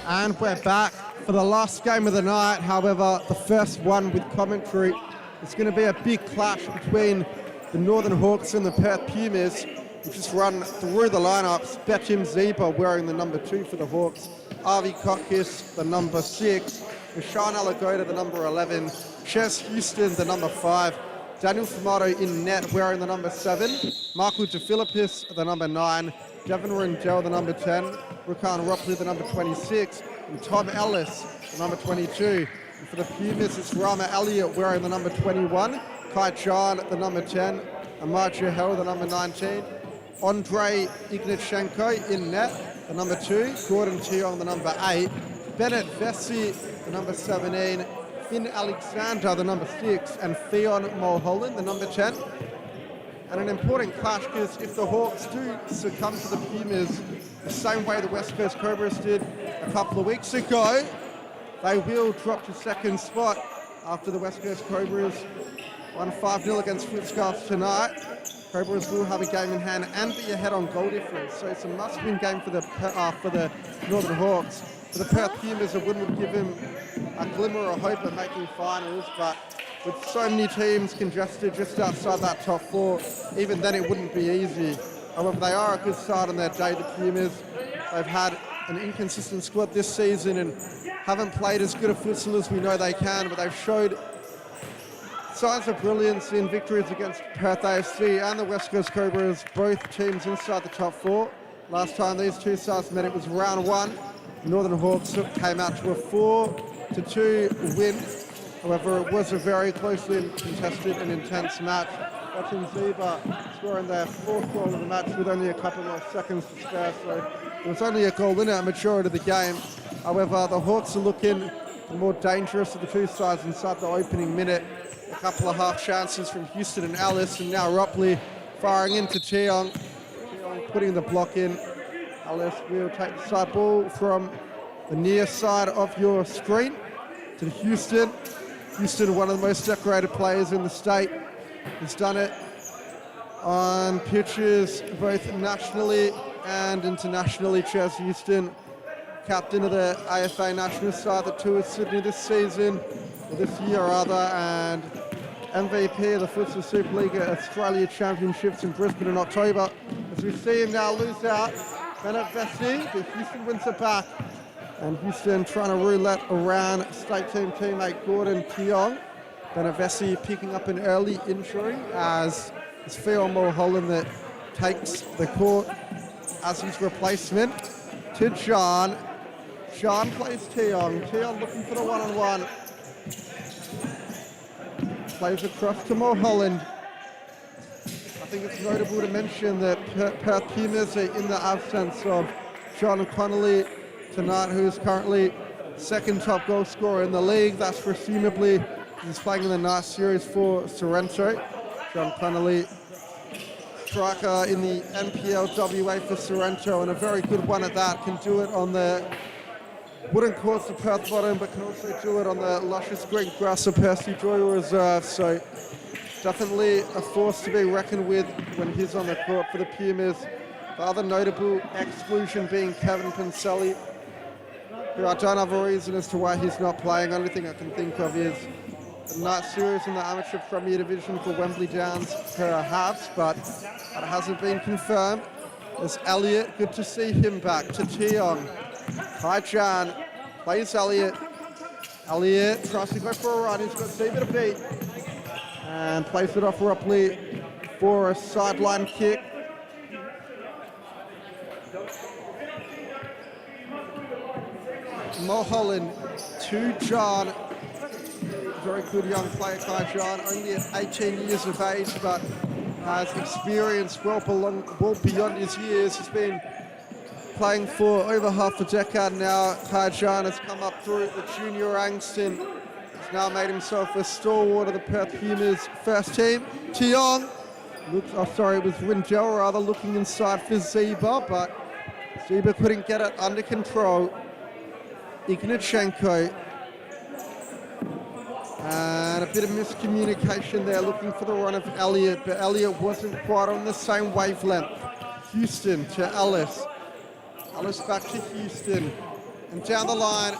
And we're back for the last game of the night. However, the first one with commentary. It's going to be a big clash between the Northern Hawks and the Perth Pumas. We'll just run through the lineups. Betim Zeba wearing the number 2 for the Hawks. Avi Kokis, the number 6. Mishan Alagoda, the number 11. Ches Houston, the number 5. Daniel Fumato in net wearing the number 7. Michael DeFilippis, the number 9. Devin Rendell, the number 10. Rukan Ropley, the number 26. And Tom Ellis, the number 22. And for the Pumas, it's Rama Elliott wearing the number 21. Kai Chan, the number 10. Amar Jahel, the number 19. Andrei Ignatchenko in net, the number 2. Gordon Tiong, the number 8. Bennett Vesey, the number 17. Finn Alexander, the number 6. And Theon Mulholland, the number 10. And an important clash, because if the Hawks do succumb to the Pumas the same way the West Coast Cobras did a couple of weeks ago, they will drop to second spot after the West Coast Cobras won 5-0 against Footscars tonight. Cobras will have a game in hand and be ahead on goal difference, so it's a must-win game for the Northern Hawks. For the Perth Pumas, a win would give him a glimmer of hope at making finals, but with so many teams congested just outside that top 4, even then it wouldn't be easy. However, they are a good start on their day, the Pumas. They've had an inconsistent squad this season and haven't played as good a futsal as we know they can, but they've showed signs of brilliance in victories against Perth AFC and the West Coast Cobras, both teams inside the top 4. Last time these two sides met, it was round 1. Northern Hawks came out to a 4-2 win. However, it was a very closely contested and intense match. Betim Zeba scoring their 4th goal of the match with only a couple of seconds to spare, so it was only a goal in at majority of the game. However, the Hawks are looking more dangerous of the two sides inside the opening minute. A couple of half chances from Houston and Alice, and now Ropley firing into Tiong. Tiong putting the block in. Alice will take the side ball from the near side of your screen to Houston. Houston, one of the most decorated players in the state, has done it on pitches both nationally and internationally. Ches Houston, captain of the AFA national side that tours Sydney this year rather, and MVP of the Futsal Supa-Liga Australia Championships in Brisbane in October. As we see him now lose out, Bennett Vesey, but Houston wins it back. And Houston trying to roulette around state team teammate Gordon Tiong. Bennett Vesey picking up an early injury as it's Theo Mulholland that takes the court as his replacement to John. John plays Tiong. Tiong looking for the one-on-one. Plays across to Mulholland. I think it's notable to mention that Perth Pumas are in the absence of John Connolly tonight, who is currently second top goal scorer in the league. That's presumably he's playing in the night series for Sorrento. John Connolly, striker in the NPL WA for Sorrento, and a very good one at that. Can do it on the wooden courts of Perth Bottom, but can also do it on the luscious green grass of Percy Joy Reserve. So definitely a force to be reckoned with when he's on the court for the Pumas. The other notable exclusion being Kevin Pincelli, who I don't have a reason as to why he's not playing. Only thing I can think of is the night series in the amateur Premier Division for Wembley Downs perhaps, but that hasn't been confirmed. There's Elliott, good to see him back, to Tiong. Kai Chan plays Elliott. Elliott tries to go for a run, he's got Zeba to beat. And plays it off Ropley for a sideline kick. Mulholland to John. Very good young player, Kai John, only at 18 years of age, but has experience well beyond his years. He's been playing for over half a decade now. Kai John has come up through the junior ranks and has now made himself a stalwart of the Perth Pumas first team. Tiong, it was Rendell rather, looking inside for Zeba, but Zeba couldn't get it under control. Ignatchenko, and a bit of miscommunication there, looking for the run of Elliott, but Elliott wasn't quite on the same wavelength. Houston to Ellis. Ellis back to Houston, And down the line,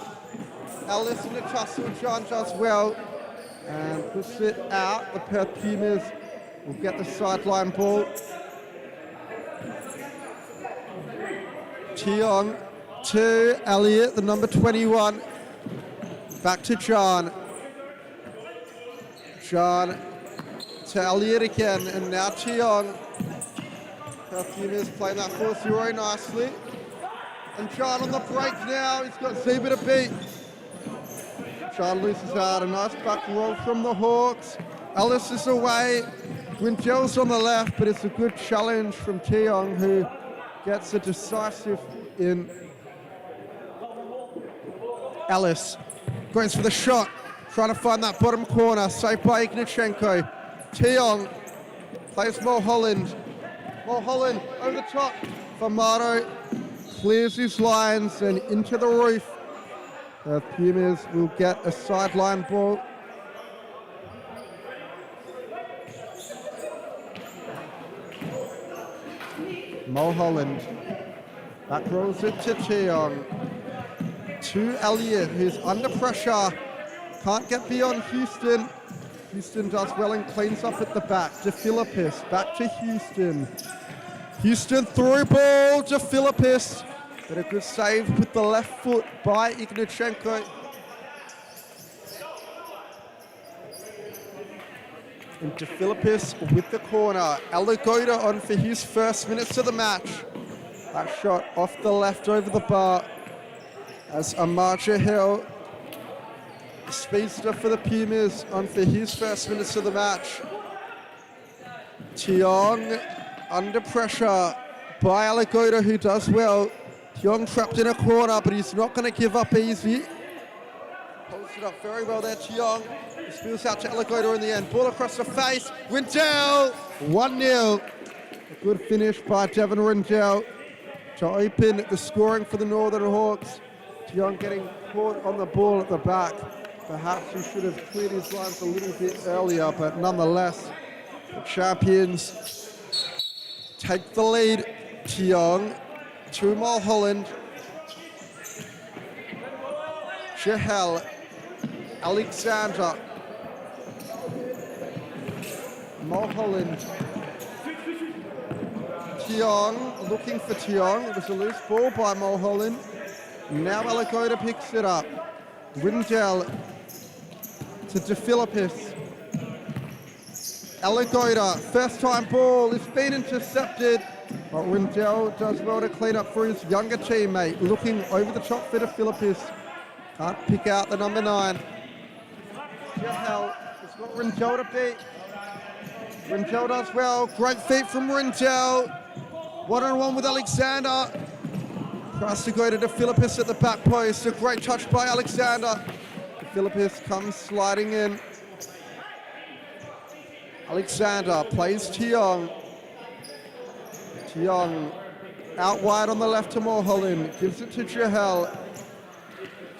Ellis in the tussle, John does well. And puts it out. The Perth Pumas will get the sideline ball. Tiong to Elliot, the number 21. Back to John. John to Elliot again, and now Tiong. Perth Pumas playing that 4-0 nicely. And John on the break now, he's got Zeba to beat. John loses out, a nice back roll from the Hawks. Ellis is away. Wingel's on the left, but it's a good challenge from Tiong, who gets a decisive in. Ellis goes for the shot, trying to find that bottom corner, saved by Ignachenko. Tiong plays Mulholland. Mulholland over the top. Famato clears his lines and into the roof. The Pumas will get a sideline ball. Mulholland back rolls it to Tiong. To Elliott, who's under pressure. Can't get beyond Houston. Houston does well and cleans up at the back. To Philippus, back to Houston. Houston through ball to Philippus. But a good save with the left foot by Ignachenko. And to Philippus with the corner. Alagoda on for his first minutes of the match. That shot off the left over the bar. As Amaja Hill, the speedster for the Pumas, on for his first minutes of the match. Tiong under pressure by Alagoda, who does well. Tiong trapped in a corner, but he's not going to give up easy. Holds it up very well there, Tiong. He spills out to Alagoda in the end. Ball across the face. Rindell, 1-0. A good finish by Devon Rindell to open the scoring for the Northern Hawks. Tiong getting caught on the ball at the back. Perhaps he should have cleared his lines a little bit earlier, but nonetheless, the champions take the lead. Tiong to Mulholland. Chahal, Alexander, Mulholland. Tiong, looking for Tiong. It was a loose ball by Mulholland. Now Alagoda picks it up. Rindell to De Philippus. Alagoda, first time ball, it's been intercepted. But Rindell does well to clean up for his younger teammate. Looking over the top for De Philippus. Can't pick out the number 9. Chahal, it's got Rindell to beat. Rindell does well. Great feet from Rindell. 1-on-1 with Alexander. Tries to go to De Philippus at the back post. A great touch by Alexander. De Philippus comes sliding in. Alexander plays Tiong. Tiong out wide on the left to Mulholland. Gives it to Chahal.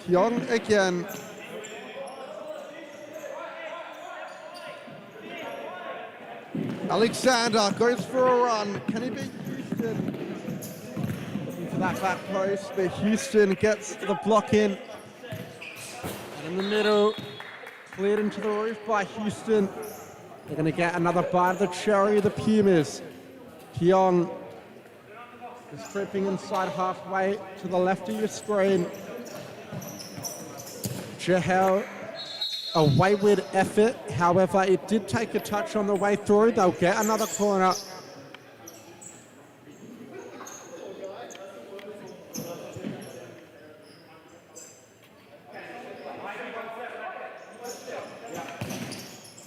Tiong again. Alexander goes for a run. Can he beat Houston? Into that back post, but Houston gets the block in. And in the middle, cleared into the roof by Houston. They're going to get another bite of the cherry, the Pumas. Tiong is creeping inside halfway to the left of your screen. Chahal, a wayward effort. However, it did take a touch on the way through. They'll get another corner.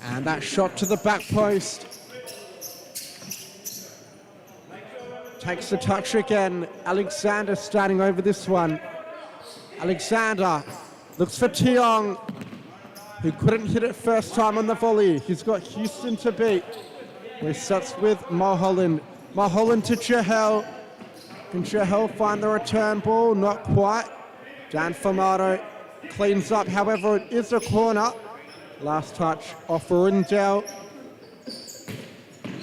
And that shot to the back post. Takes the touch again. Alexander starting over this one. Alexander looks for Tiong, who couldn't hit it first time on the volley. He's got Houston to beat. He sets with Mulholland. Mulholland to Chahal. Can Chahal find the return ball? Not quite. Dan Famato cleans up. However, it is a corner. Last touch off Rindell.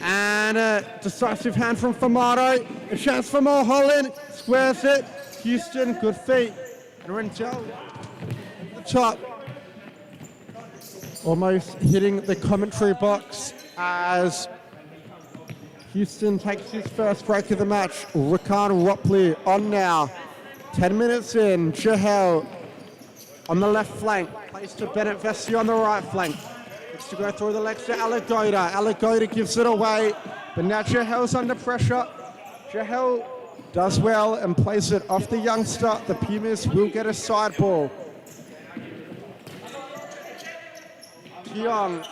And a decisive hand from Famato. A chance for Mulholland. Squares it. Houston, good feet. And Rentel, the top, almost hitting the commentary box as Houston takes his first break of the match. Rickard Ropley on now. 10 minutes in, Jahel on the left flank. Plays to Bennett Vesey on the right flank. Looks to go through the legs to Alagoda. Alagoda gives it away, but now Jahel's under pressure. Jahel does well and plays it off the youngster. The Pumas will get a side ball. Keong.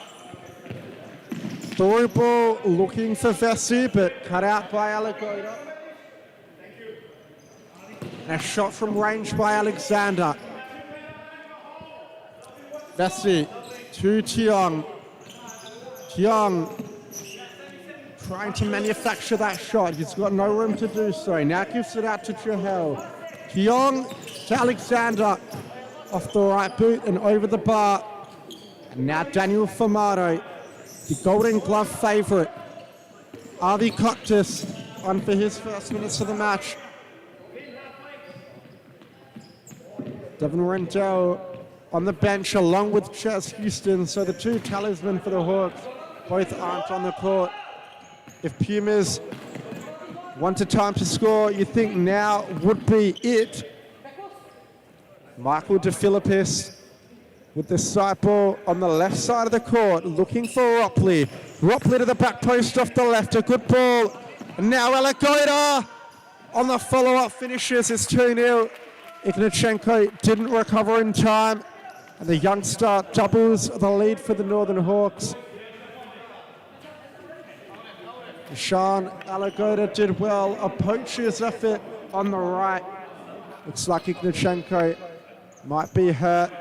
Through ball looking for Vesey, but cut out by Alagoda. And a shot from range by Alexander. Vesey to Keong. Keong trying to manufacture that shot. He's got no room to do so. Now gives it out to Jahel. Keong to Alexander. Off the right boot and over the bar. And now Daniel Formato, the Golden Glove favourite. Avi Coctus on for his first minutes of the match. Devin Rendell on the bench along with Chaz Houston. So the two talismen for the Hawks both aren't on the court. If Pumas wanted time to score, you think now would be it. Michael DeFilippis with the side ball on the left side of the court, looking for Ropley. Ropley to the back post off the left, a good ball. And now Alagoda on the follow-up finishes. It's 2-0. Ignacenko didn't recover in time. And the youngster doubles the lead for the Northern Hawks. Sean Alagoda did well. A poacher's effort on the right. Looks like Ignacenko might be hurt.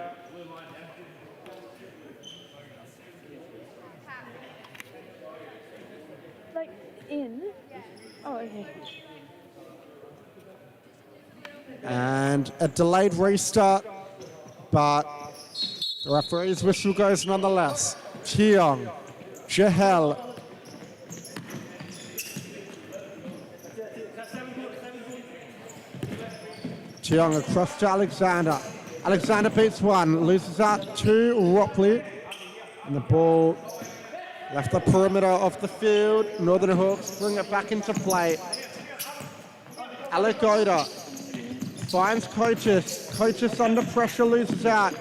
Like in? Oh, okay. And a delayed restart, but the referee's whistle goes nonetheless. Keong, Jahel. Keong across to Alexander. Alexander beats one, loses out to Ropley. And the ball left the perimeter of the field. Northern Hawks bring it back into play. Alagoda finds Coaches. Coaches under pressure, loses out.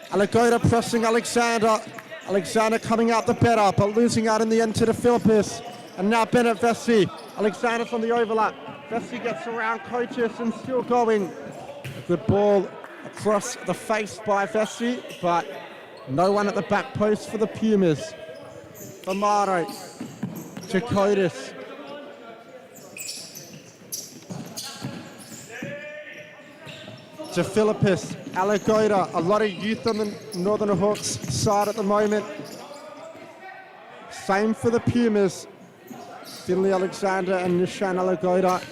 Alagoda pressing Alexander. Alexander coming out the better, but losing out in the end to the Philippines. And now Bennett Vesey. Alexander's on the overlap. Vesey gets around Coaches and still going. A good ball across the face by Vesey, but no one at the back post for the Pumas. Formato to Coates. To Philippus, Alagoda, a lot of youth on the Northern Hawks side at the moment. Same for the Pumas. Finley Alexander and Nishan Alagoda,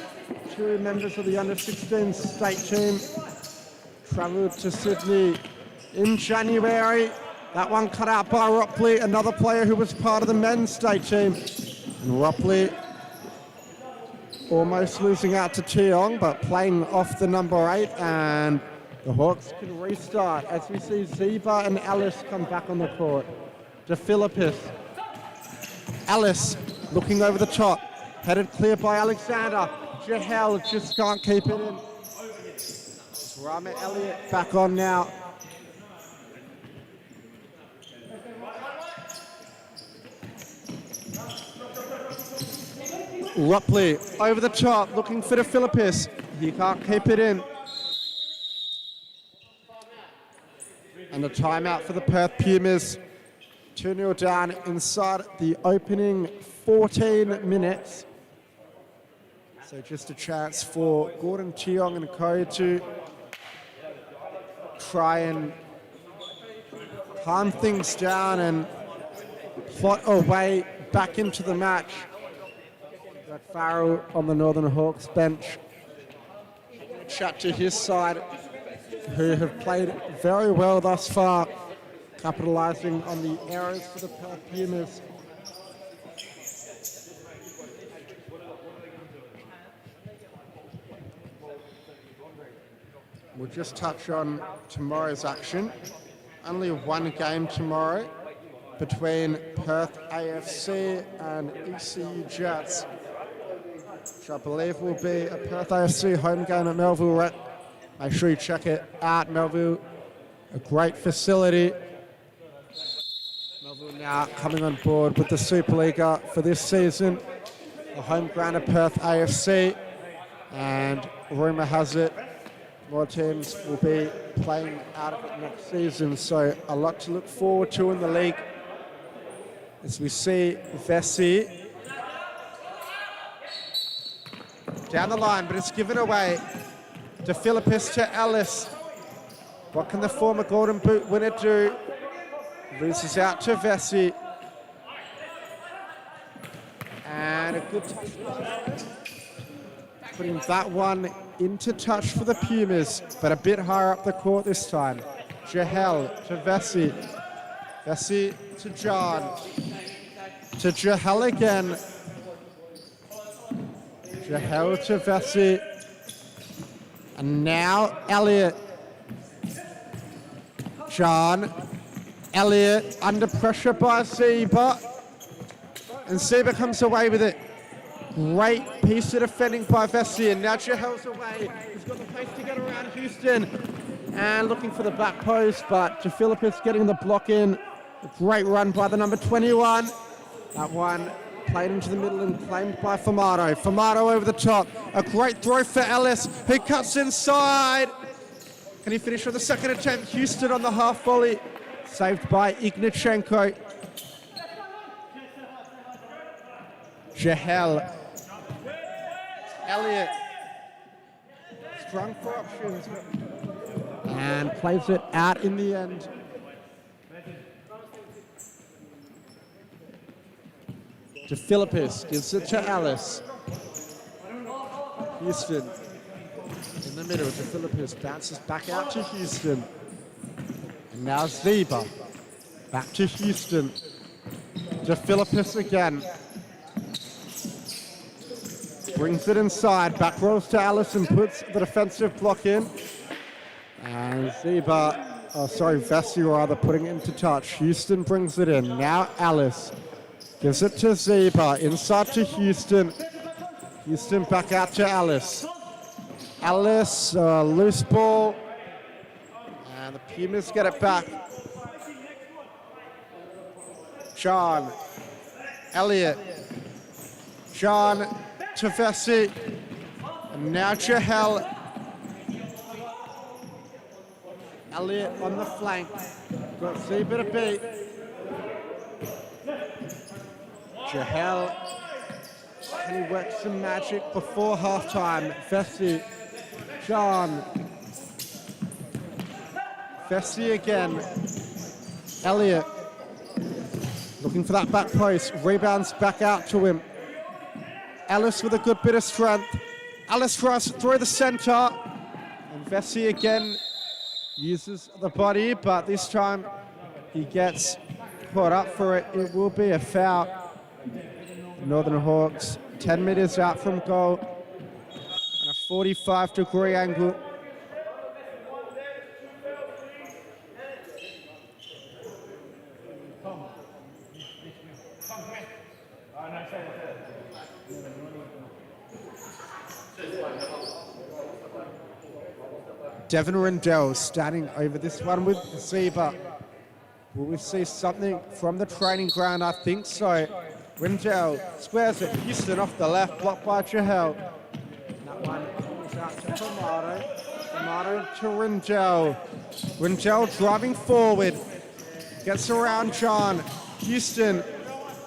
two members of the under-16 state team, travelled to Sydney in January. That one cut out by Ropley, another player who was part of the men's state team. And Ropley almost losing out to Keong, but playing off the number 8, and the Hawks can restart as we see Zeba and Ellis come back on the court. To Philippus. Ellis looking over the top, headed clear by Alexander. Jahel just can't keep it in. Rama Elliott back on now. Ropley over the top, looking for the Philippus. He can't keep it in. And a timeout for the Perth Pumas. 2-0 down inside the opening 14 minutes. So just a chance for Gordon Keong and co to try and calm things down and plot a way back into the match. Got Farrell on the Northern Hawks bench. Chat to his side, who have played very well thus far, capitalising on the errors for the Perth Pumas. We'll just touch on tomorrow's action. Only one game tomorrow between Perth AFC and ECU Jets, which I believe will be a Perth AFC home game at Melville Rec. Make sure you check it out, Melville. A great facility. Melville now coming on board with the Supa-Liga for this season. The home ground of Perth AFC. And rumour has it, more teams will be playing out of it next season. So a lot to look forward to in the league. As we see Vesey down the line, but it's given away to Philippus to Ellis. What can the former Golden Boot winner do? Loses out to Vesey. And a good touch. Putting that one into touch for the Pumas, but a bit higher up the court this time. Jahel to Vesey. Vesey to John. To Jahel again. Jahel to Vesey. And now Elliot. John. Elliot under pressure by Zeba. And Zeba comes away with it. Great piece of defending by Vesey. And now Jahel's away. He's got the pace to get around Houston. And looking for the back post, but Philippus getting the block in. A great run by the number 21. That one played into the middle and claimed by Formato. Formato over the top. A great throw for Ellis, who cuts inside. Can he finish with the second attempt? Houston on the half volley. Saved by Ignachenko. Jahel. Elliot. Strong for options. And plays it out in the end. To Philippus, gives it to Alice. Houston in the middle to Philippus, bounces back out to Houston. And now Zeba, back to Houston. To Philippus again. Brings it inside, back rolls to Alice and puts the defensive block in. And Vesey rather, putting it into touch. Houston brings it in. Now Alice gives it to Zeba, inside to Houston. Houston back out to Alice. Alice, loose ball. And the Pumas get it back. John. Elliot. John to Vesey. And now Jahel. Elliot on the flank. Got Zeba to beat. Jahel. Can he work some magic before halftime? Vesey. John. Vesey again. Elliot. Looking for that back post. Rebounds back out to him. Ellis with a good bit of strength. Ellis tries through the center. And Vesey again uses the body, but this time he gets caught up for it. It will be a foul. Northern Hawks 10 meters out from goal and a 45-degree angle. Devon Rindell standing over this one with Zeba. Will we see something from the training ground? I think so. Rindell squares it. Houston off the left, blocked by Jahel. That one comes out to Formato. Formato to Rindell. Rindell driving forward. Gets around John. Houston,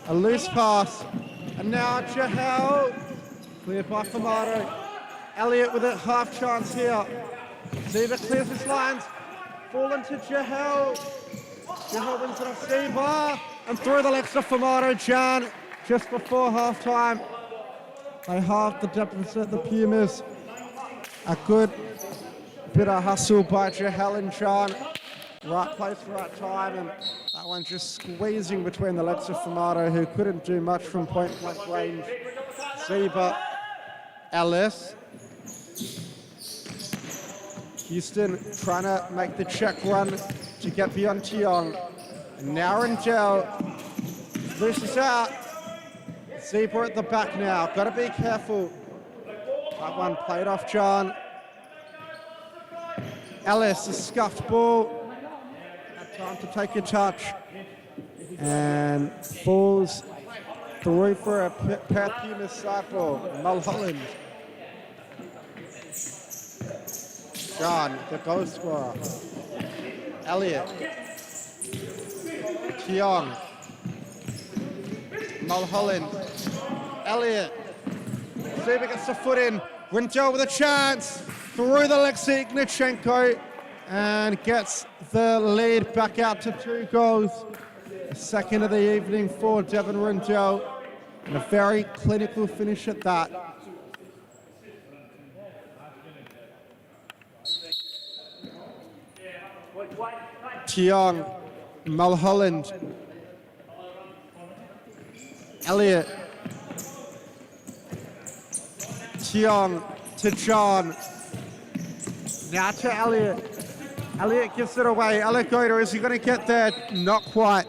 a loose pass. And now Jahel. Cleared by Formato. Elliot with a half chance here. Zeba clears his lines. Fallen to Jahel. Jahel wins it off Zeba. And through the legs of Formato. John, just before halftime. They halved the deficit, the Pumas. A good bit of hustle by Jahel and John. Right place, right time. And that one just squeezing between the legs of Formato, who couldn't do much from point-blank range. Zeba, Ellis. Houston trying to make the check run to get beyond Tiong. And now Rendell loses out. Zebra at the back now. Got to be careful. That one played off John. Ellis, a scuffed ball. Had time to take a touch. And falls through for a Perth Pumas side ball. Mulholland. John, the goal scorer. Elliott. Tiong. Mulholland. Elliott. Zeba gets the foot in. Rendell with a chance. Through the legs to Ignachenko. And gets the lead back out to 2 goals. Second of the evening for Devon Rendell. And a very clinical finish at that. Tiong, Mulholland, Elliott, Tiong to John, now to Elliott. Elliott gives it away. Alagoda, is he going to get there? Not quite.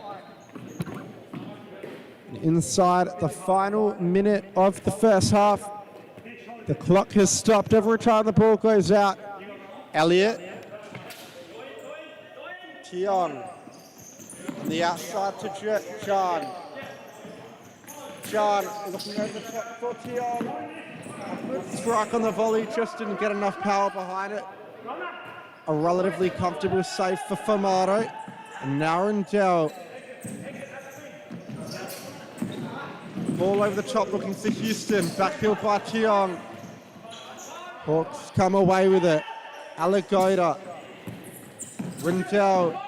Inside the final minute of the first half. The clock has stopped every time the ball goes out. Elliott. Tiong. On the outside to John. John looking over the top for Tiong. A good strike on the volley, just didn't get enough power behind it. A relatively comfortable save for Famato. And now Rendell. Ball over the top looking for Houston. Backfield by Tiong. Hawks come away with it. Alagoda. Rendell.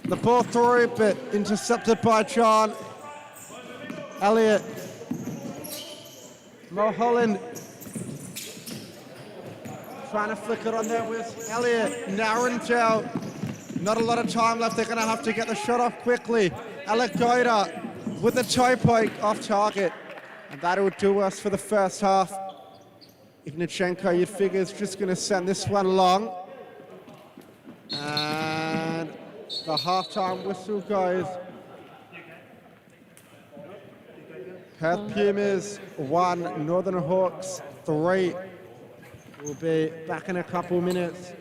The ball through, but intercepted by John. Elliott. Mulholland. Trying to flick it on there with Elliott. Now Rendell. Not a lot of time left. They're going to have to get the shot off quickly. Alagoda with the toe poke off target. And that'll do us for the first half. Ignachenko, you'd figure, is just going to send this one long. And the halftime whistle goes. Perth Pumas 1, Northern Hawks 3. We'll be back in a couple minutes.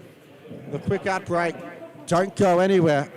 The quick ad break. Don't go anywhere.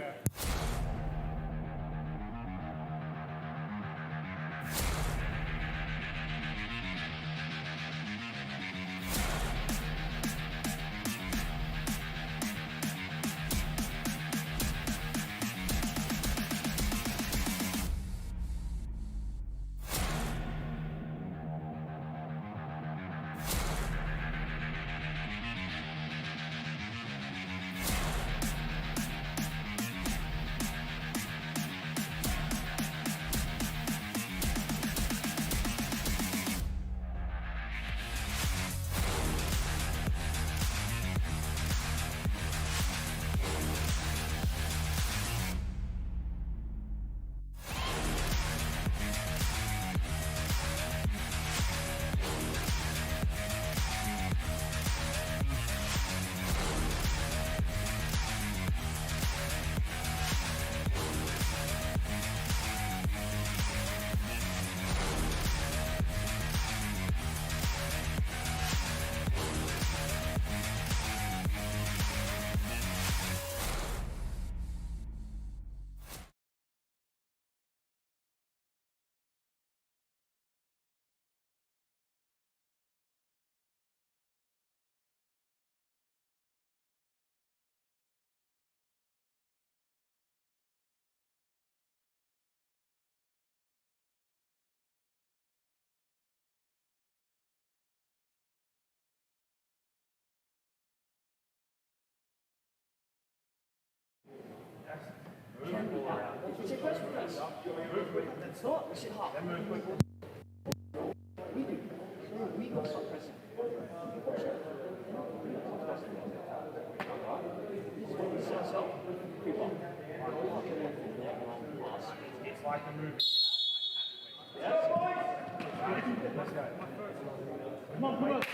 Come on, Pumas.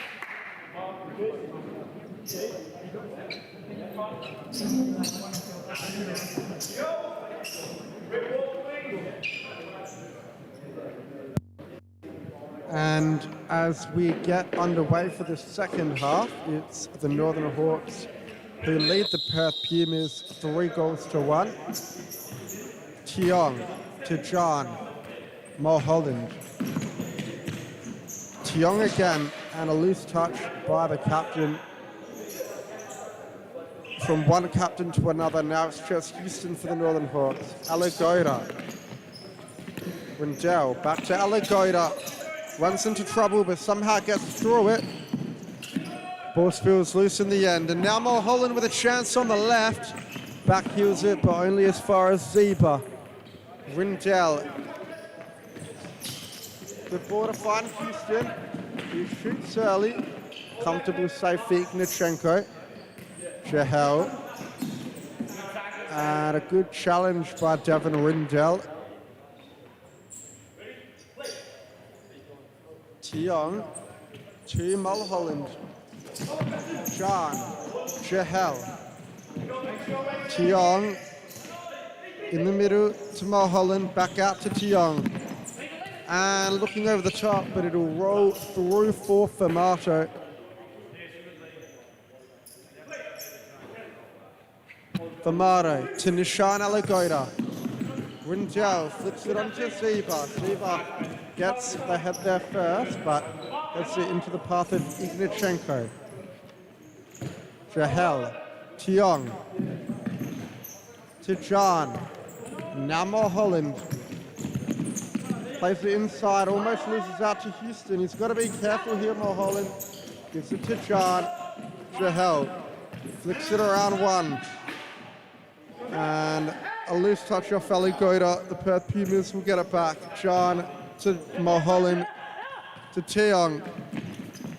And as we get underway for the second half, it's the Northern Hawks who lead the Perth Pumas 3-1. Tiong to John Mulholland. Tiong again, and a loose touch by the captain. From one captain to another, now it's just Houston for the Northern Hawks. Alagoda. Rindell, back to Alagoda. Runs into trouble, but somehow gets through it. Ball feels loose in the end, and now Mulholland with a chance on the left. Backheels it, but only as far as Zeba. Rindell. Good ball to find Houston. He shoots early. Comfortable save for Ignachenko. Jahel. And a good challenge by Devin Rindell. Tiong to Mulholland. John. Jahel. Tiong in the middle to Mulholland. Back out to Tiong. And looking over the top, but it'll roll through for Famato. Famato to Nishan Alagoda. Rindell flips it onto Zeba. Zeba gets the head there first, but gets it into the path of Ignachenko. Jahel. Tiong. To John. Now Mulholland. Plays it inside, almost loses out to Houston. He's got to be careful here, Mulholland. Gives it to John. Jahel. Flicks it around one. And a loose touch off Alagoda. The Perth Pumas will get it back. John to Mulholland. To Tiong.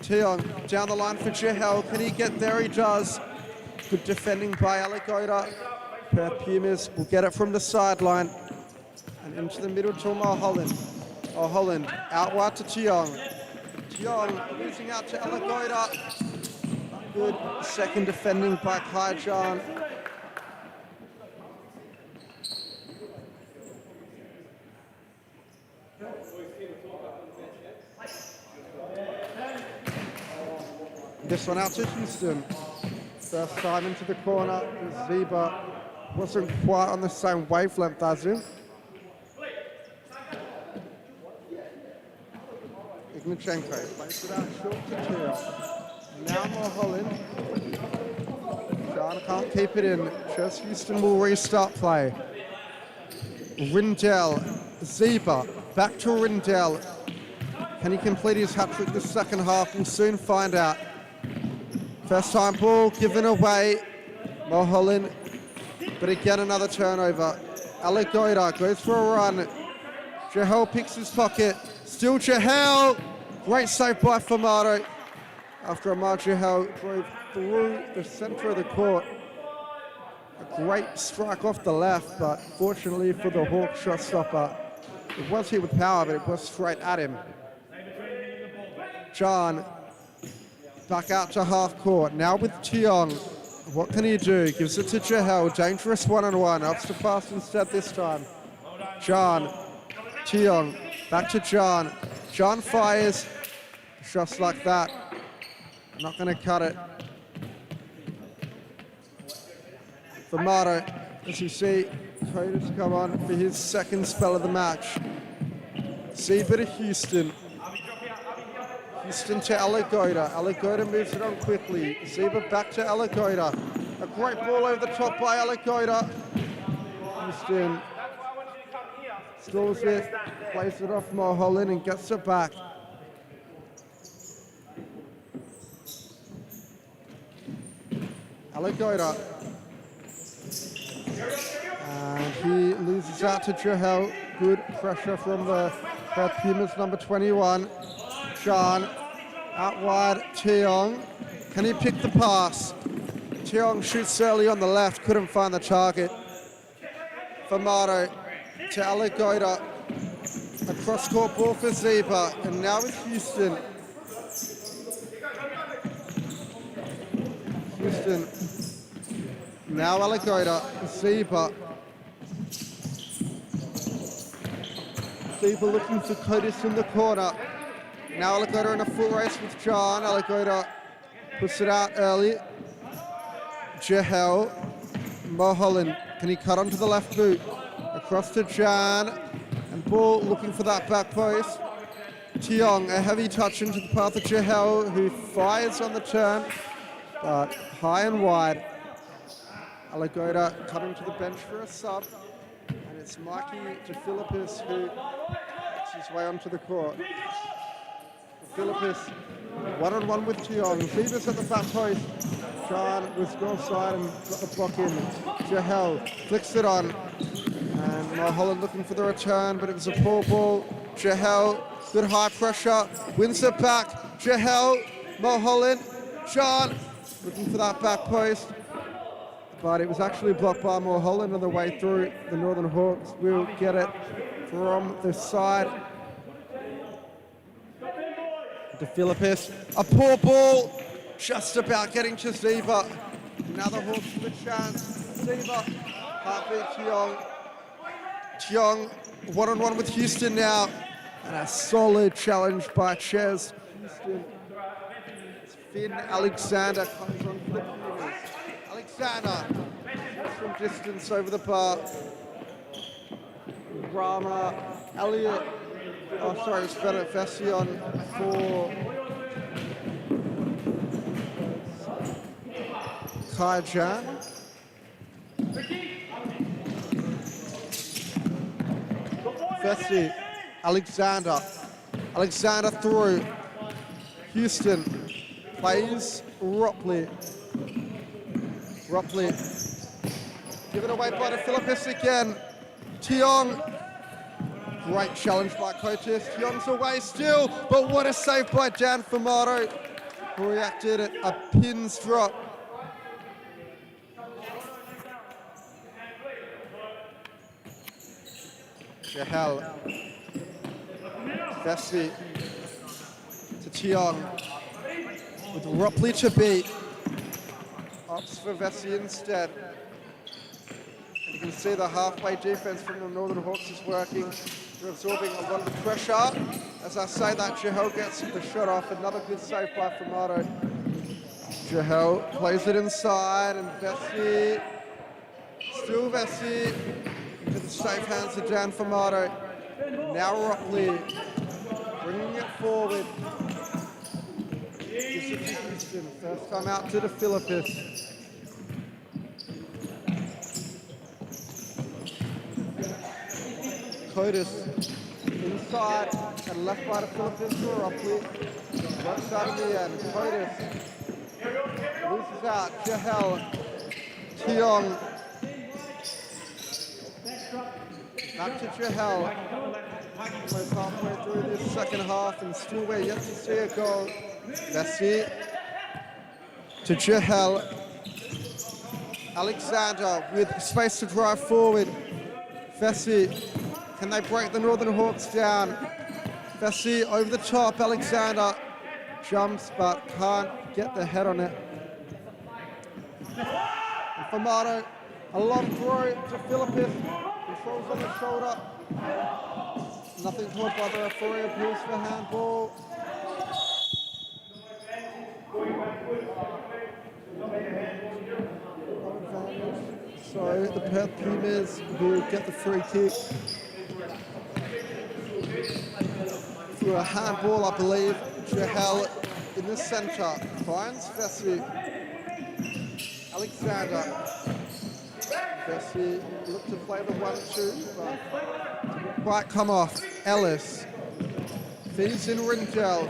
Tiong down the line for Jahel. Can he get there? He does. Good defending by Alagoda. Perth Pumas will get it from the sideline. And into the middle to Mulholland. Mulholland out wide to Tiong. Tiong losing out to Alagoda. Good second defending by Kai John. This one out to Houston. First time into the corner. Zeba wasn't quite on the same wavelength as him. Ignachenko plays it out short to Tiong. Now Mulholland. John can't keep it in. Just Houston will restart play. Rindell. Zeba. Back to Rindell. Can he complete his hat-trick this second half? We'll soon find out. First time ball given away. Mulholland. But again, another turnover. Alagoda goes for a run. Jahel picks his pocket. Still Jahel. Great save by Famato. After Amar Jahel drove through the center of the court. A great strike off the left, but fortunately for the Hawk shot stopper, it was hit with power, but it was straight at him. John back out to half court. Now with Tiong. What can he do? Gives it to Jahel. Dangerous one-on-one. Ups to pass instead this time. John. Tiong. Back to John. John fires. Shots like that. Not going to cut it. Famato, as you see, Totus come on for his second spell of the match. Zeba to Houston. Houston to Alagoda. Alagoda moves it on quickly. Zeba back to Alagoda. A great ball over the top by Alagoda. Houston stalls it, plays it off Mulholland and gets it back. Alagoda. And he loses out to Jahel. Good pressure from the Perth Pumas, number 21. John, out wide, Tiong. Can he pick the pass? Tiong shoots early on the left, couldn't find the target. Famato to Alagoda. A cross-court ball for Zeba, and now it's Houston. Houston. Now Alagoda, Zeba. Zeba looking for Curtis in the corner. Now Alagoda in a full race with John. Alagoda puts it out early. Jahel, Mulholland, can he cut onto the left boot? Across to Jan, and Ball looking for that back post. Tiong, a heavy touch into the path of Jahel, who fires on the turn, but high and wide. Alagoda coming to the bench for a sub, and it's Mikey DeFilippis who makes his way onto the court. DeFilippis, one-on-one with Tiong. Zeba's at the back post. John was goal side and got the block in. Jahel flicks it on. And Mulholland looking for the return, but it was a poor ball. Jahel, good high pressure, wins it back. Jahel, Mulholland, John looking for that back post. But it was actually blocked by Mulholland on the way through. The Northern Hawks will get it from the side. DeFilippis, a poor ball, just about getting to Zeba. Now the Hawks with a chance. Zeba, can't beat Tiong. Tiong, one-on-one with Houston now. And a solid challenge by Ches. Houston. Finn Alexander comes on for the Pumas. Alexander, from distance over the bar. Rama, Elliott. Oh, sorry, it's Bennett Vession for Kai Jan. Vessi, Alexander. Alexander through. Houston plays Ropley. Ropley. Given away by DeFilippis again. Tiong. Great challenge by Coates. Tiong's away still, but what a save by Dan Famato, who reacted at a pin's drop. Jahel. Vessi to Tiong. With Ropley to beat. Opts for Vessi instead. And you can see the halfway defense from the Northern Hawks is working. They're absorbing a lot of the pressure. As I say that, Jahel gets the shot off. Another good save by Famato. Jahel plays it inside, and Vessi, still Vessi, into the safe hands of Dan Famato. Now Ropley, bringing it forward. This is Houston, first time out to DeFilippis. Coates inside and left by DeFilippis for Ropley. Right side of the end. Coates loses out. Jahel, Tiong. Back to Jahel. Almost halfway through this second half, and still we're yet to see a goal. Vessi to Jahel. Alexander with space to drive forward. Vessi. Can they break the Northern Hawks down? Vessi over the top. Alexander jumps but can't get the head on it. And Famato, a long throw to Philippis. Controls on the shoulder. Nothing caught by the referee. Appeals for handball. So the Perth Pumas will get the free kick. Through a handball, I believe. Jahel in the centre finds Vessi. Alexander. Vessi looked to play the 1-2, but didn't quite come off. Ellis feeds in Rindell.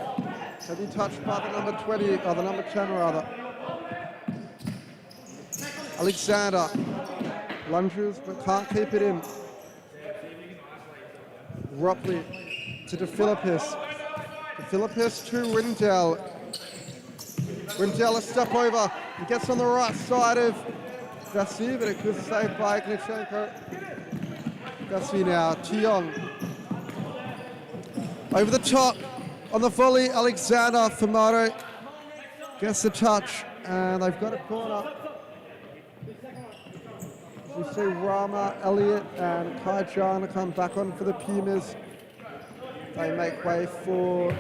Heavy touch by the number 20, or the number 10 rather. Alexander lunges but can't keep it in. Ropley to DeFilippis. DeFilippis to Rindell. Rindell a step over and gets on the right side of Vessi, but a good save by Ignichenko. Vessi now, Tiong. Over the top on the volley, Alexander Famato gets the touch. And they've got a corner. We see Rama, Elliott, and Kai John come back on for the Pumas. They make way for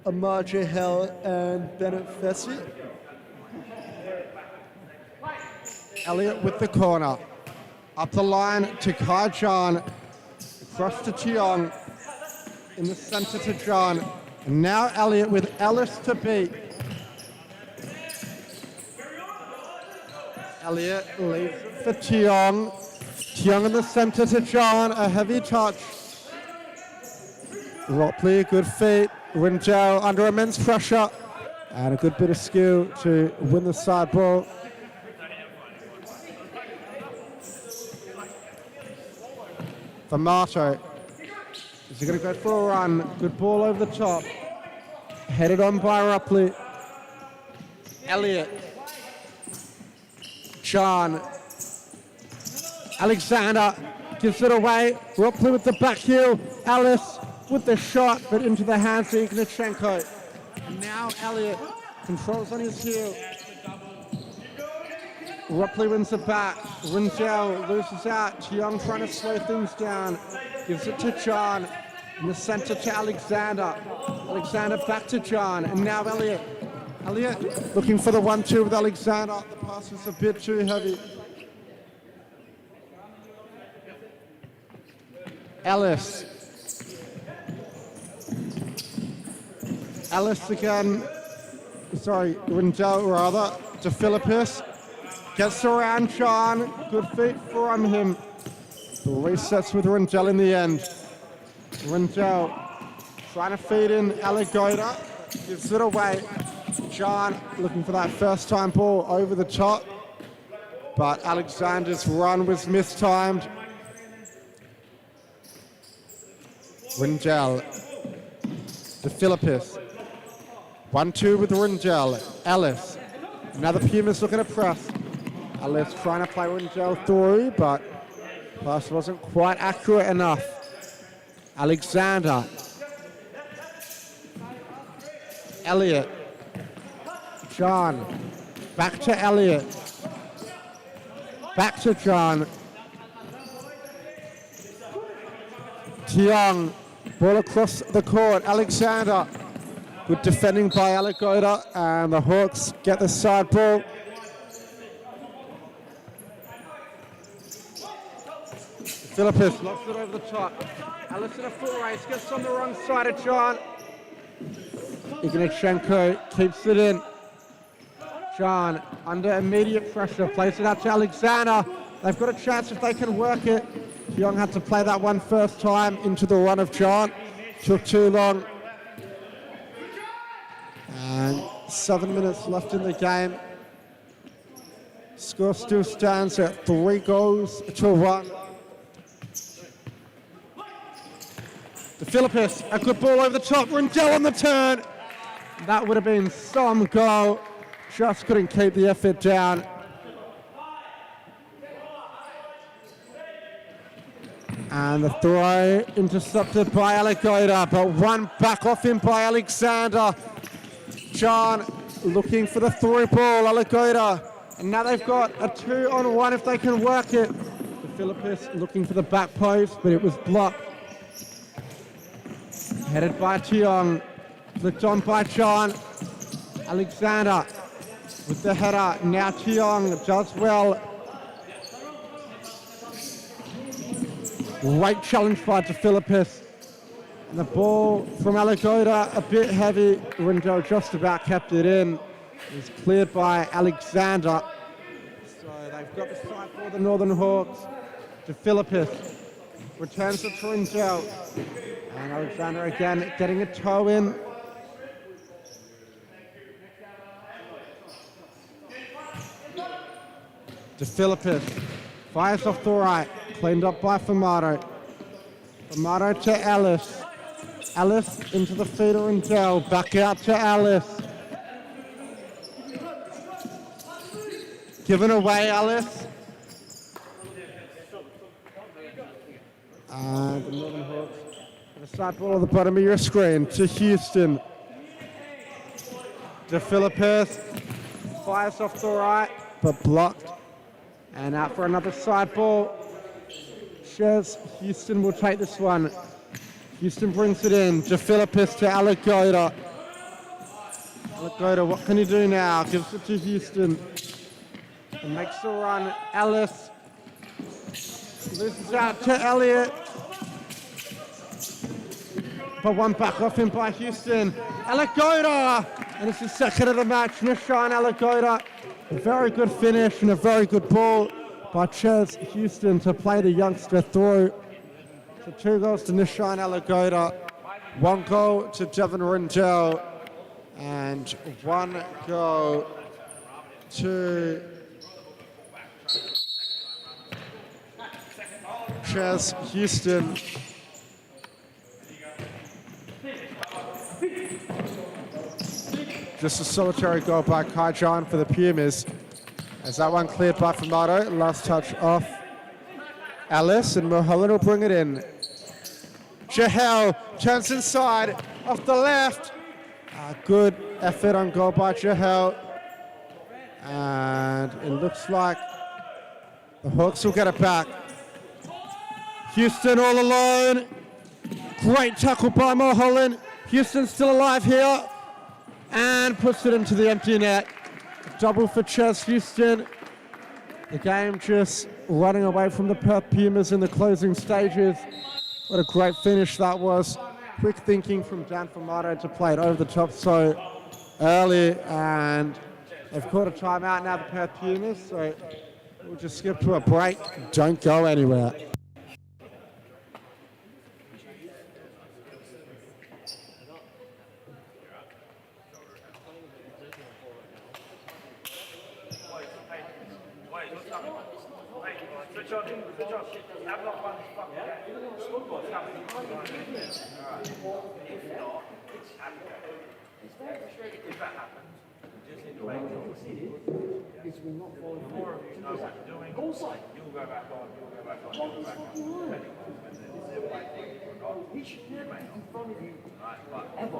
Amar Jahel and Bennett Fessy. Elliott with the corner. Up the line to Kai John. Across to Cheong. In the centre to John. And now Elliott with Ellis to beat. Elliott leaves it for Cheong. Cheong in the centre to John. A heavy touch. Ropley, good feet. Rinjao under immense pressure. And a good bit of skill to win the side ball. Famato. Is he going to go for a run? Good ball over the top. Headed on by Ropley. Elliott. John. Alexander gives it away. Ropley with the back heel. Alice with the shot, but into the hands of Ignichenko. Now Elliott controls on his heel. Ropley wins it back. Rinjao loses out. Cheong trying to slow things down. Gives it to John. In the centre to Alexander. Alexander back to John. And now Elliott. Elliott looking for the 1-2 with Alexander. The pass was a bit too heavy. Ellis. Ellis again. Sorry, Rinjao rather. To Philippus. Gets around John. Good feet from him. The resets with Rinjao in the end. Rinjao trying to feed in Alagoda. Gives it away. John looking for that first time ball over the top. But Alexander's run was mistimed. Rinjao to Philippus. 1-2 with Rinjao. Ellis. Now the Pumas looking to press. Ellis trying to play Rinjao through, but pass wasn't quite accurate enough. Alexander. Elliott. John. Back to Elliott. Back to John. Cheong. Ball across the court. Alexander. Good defending by Alagoda, and the Hawks get the side ball. Philippus lofts it over the top. Ellis in a full race, gets on the wrong side of John. Ignichenko keeps it in. John under immediate pressure, plays it out to Alexander. They've got a chance if they can work it. Cheong had to play that one first time into the run of John. Took too long. And 7 minutes left in the game. Score still stands at 3-1. The Philippus, a good ball over the top. Rinjao on the turn. That would have been some goal. Just couldn't keep the effort down. And the throw intercepted by Alagoda, but one back off him by Alexander. John looking for the through ball, Alagoda. And now they've got a 2-on-1 if they can work it. The Philippus looking for the back post, but it was blocked. Headed by Cheong, flicked on by John. Alexander with the header. Now Cheong does well. Great challenge by De Philippus. And the ball from Alagoda, a bit heavy. Rinjao just about kept it in. It was cleared by Alexander. So they've got the side for the Northern Hawks. De Philippus returns it to Rinjao. And Alexander again getting a toe in. De Philippus fires off the right, cleaned up by Famato. Famato to Ellis. Ellis into the feeder and gel, back out to Ellis. Given away, Ellis. And the Northern Hawks. The side ball at the bottom of your screen to Houston. De Philippus fires off the right, but blocked. And out for another side ball. Shares Houston will take this one. Houston brings it in. De Philippus to Alagoda. Alagoda, what can he do now? Gives it to Houston. And makes the run. Ellis loses out to Elliott. But one back off him by Houston. Alagoda! And it's his second of the match. Nishan Alagoda. A very good finish and a very good ball by Ches Houston to play the youngster through. So 2 goals to Nishan Alagoda, 1 goal to Devon Rindell, and 1 goal to Ches Houston. Just a solitary goal by Kai John for the Pumas. As that one cleared by Famato, last touch off Ellis, and Mulholland will bring it in. Jahel turns inside, off the left. Good effort on goal by Jahel. And it looks like the Hawks will get it back. Houston all alone. Great tackle by Mulholland. Houston's still alive here. And puts it into the empty net. Double for Ches Houston. The game just running away from the Perth Pumas in the closing stages. What a great finish that was. Quick thinking from Dan Famato to play it over the top so early. And they've caught a timeout now, the Perth Pumas. So we'll just skip to a break. Don't go anywhere.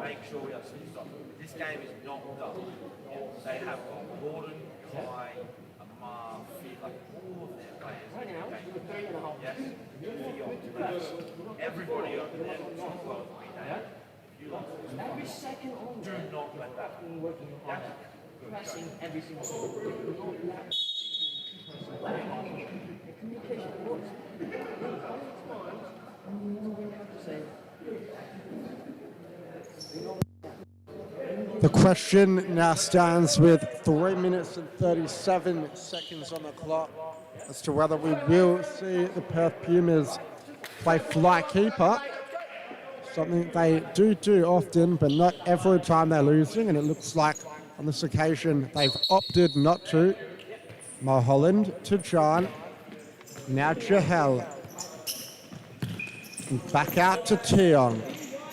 Make sure we have some stuff. This game is not done. They have got Gordon, Kai, Amar, like all of their players. Right now, we're 3.5. Yes. Everybody over there looks well to be there. Every second on. Do not let that happen. Yeah? Pressing every single thing. The communication works. The question now stands with 3 minutes and 37 seconds on the clock as to whether we will see the Perth Pumas play fly keeper. Something they do often, but not every time they're losing, and it looks like on this occasion they've opted not to. Mulholland to John. Now Jahel. Back out to Tiong.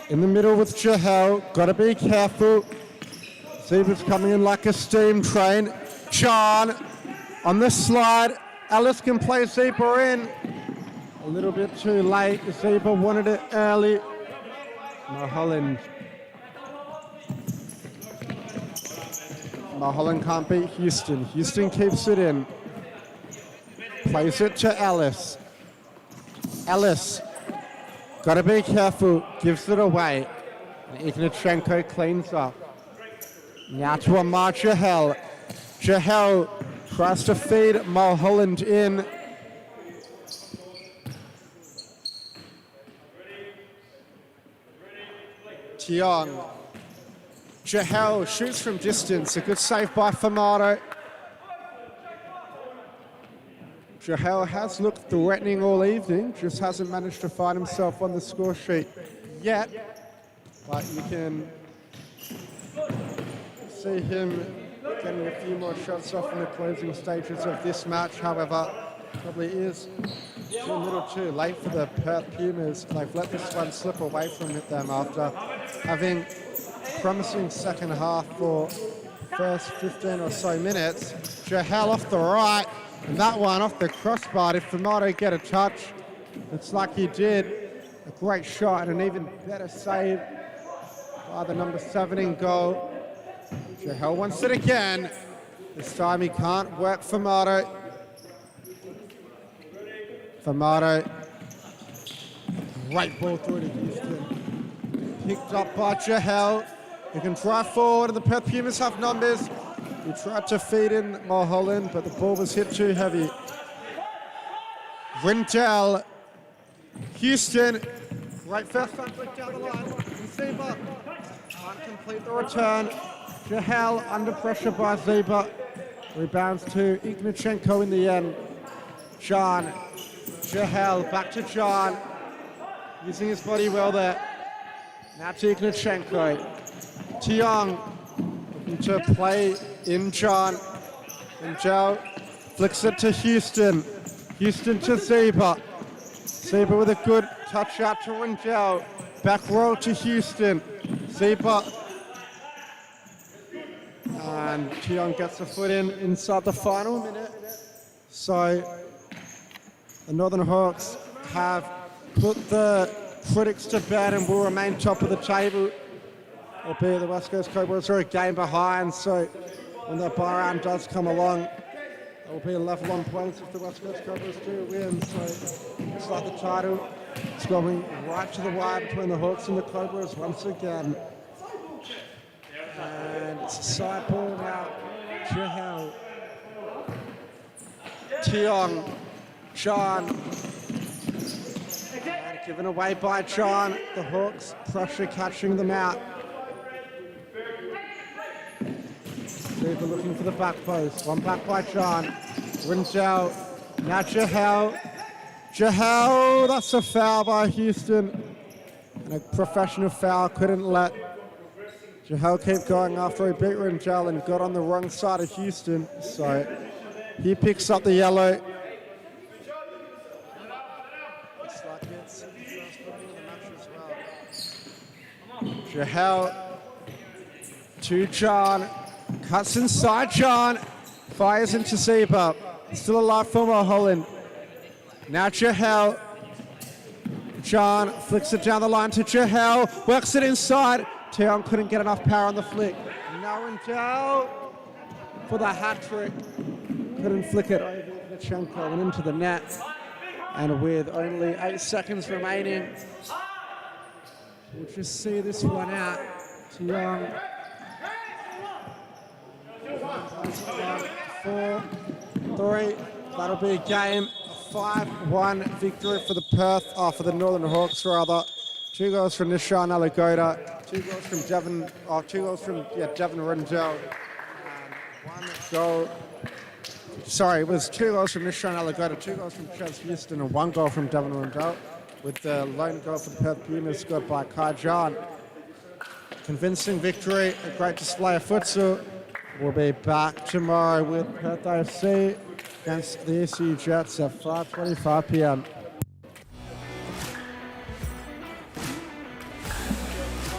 In the middle with Jahel. Got to be careful. Zebra's coming in like a steam train. John on the slide. Ellis can play Zebra in. A little bit too late. Zebra wanted it early. Mulholland. Mulholland can't beat Houston. Houston keeps it in. Plays it to Ellis. Ellis. Got to be careful. Gives it away. And Ignachenko cleans up. Now to Amar Jahel. Jahel tries to feed Mulholland in. Tiong. Jahel shoots from distance. A good save by Famato. Jahel has looked threatening all evening. Just hasn't managed to find himself on the score sheet yet. But you can see him getting a few more shots off in the closing stages of this match. However, probably is a little too late for the Perth Pumas. They've let this one slip away from them after having promising second half for first 15 or so minutes. Jahel off the right, and that one off the crossbar. Did Famato get a touch? It's like he did. A great shot and an even better save by the number 7 in goal. Jahel wants it again. This time he can't work Famato. Famato. Great ball through to Houston. Picked up by Jahel. He can drive forward and the Perth Pumas have numbers. He tried to feed in Mulholland, but the ball was hit too heavy. Rindell. Houston. Great first time flick down the line. Zeba can't complete the return. Jahel under pressure by Zeba. Rebounds to Ignachenko in the end. John. Jahel back to John. Using his body well there. Now to Ignachenko. Tiong looking to play in John. And Joe flicks it to Houston. Houston to Zeba. Zeba with a good touch out to Rindell. Back row to Houston. Zeba. And Tiong gets the foot in inside the final minute. So the Northern Hawks have put the critics to bed and will remain top of the table. Albeit the West Coast Cobras are a game behind, so when the bye round does come along, it will be a level on points if the West Coast Cobras do win. So it's like the title. It's going right to the wire between the Hawks and the Cobras once again. And it's a side ball now. Jahel. Tiong. John. And given away by John. The Hawks pressure catching them out. They're looking for the back post. One back by John. Rindell. Now Jahel. Jahel, that's a foul by Houston. And a professional foul, couldn't let Jahel keep going after he beat Rindell and got on the wrong side of Houston. So he picks up the yellow. Looks like it's the first point of the match as well. Jahel to John. Cuts inside John. Fires into Zeba. Still alive for Mulholland. Now Jahel. John flicks it down the line to Jahel. Works it inside. Tiong couldn't get enough power on the flick. Now Rindell for the hat trick. Couldn't flick it over Ignachenko and into the net. And with only 8 seconds remaining, we'll just see this one out. Tiong. 4, 3. That'll be a game. 5-1 victory for the for the Northern Hawks rather. 2 goals from Nishan Alagoda, 2 goals from Devon, Devon Rindell, and 1 goal. Sorry, it was 2 goals from Nishan Alagoda, 2 goals from Chaz Houston, and 1 goal from Devon Rindell, with the lone goal for the Perth Pumas scored by Kai John. Convincing victory, a great display of futsal. We'll be back tomorrow with Perth AFC against the ECU Jets at 5:25 p.m.